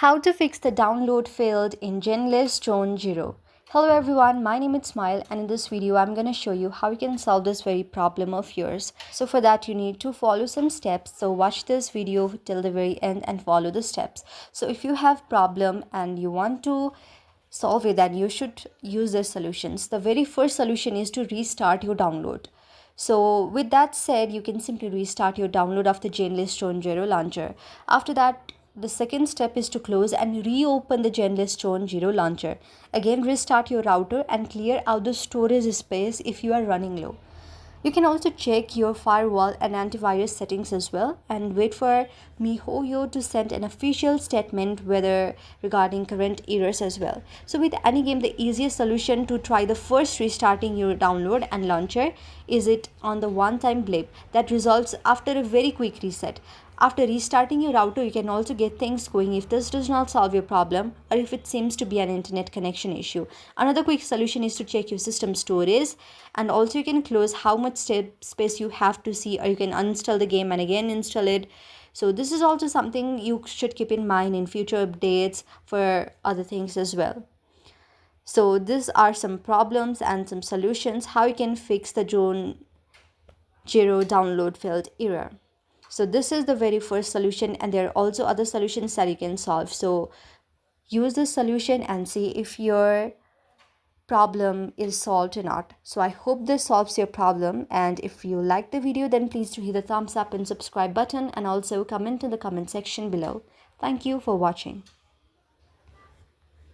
How to fix the download failed in Zenless ZerO. Hello everyone, my name is Smile and in this video I'm going to show you how you can solve this very problem of yours. So for that you need to follow some steps. So watch this video till the very end and follow the steps. So if you have problem and you want to solve it, then you should use the solutions. The very first solution is to restart your download. So with that said, you can simply restart your download of the Zenless ZerO launcher. After that, the second step is to close and reopen the Zenless ZerO launcher. Again, restart your router and clear out the storage space if you are running low. You can also check your firewall and antivirus settings as well and wait for MiHoYo to send an official statement whether regarding current errors as well. So with any game, the easiest solution to try the first restarting your download and launcher is it on the one-time blip that resolves after a very quick reset. After restarting your router, you can also get things going if this does not solve your problem or if it seems to be an internet connection issue. Another quick solution is to check your system storage, and also you can close how much space you have to see, or you can uninstall the game and again install it. So this is also something you should keep in mind in future updates for other things as well. So these are some problems and some solutions how you can fix the ZerO download failed error. So this is the very first solution, and there are also other solutions that you can solve. So use this solution and see if your problem is solved or not. So I hope this solves your problem, and if you like the video, then please do hit the thumbs up and subscribe button and also comment in the comment section below. Thank you for watching.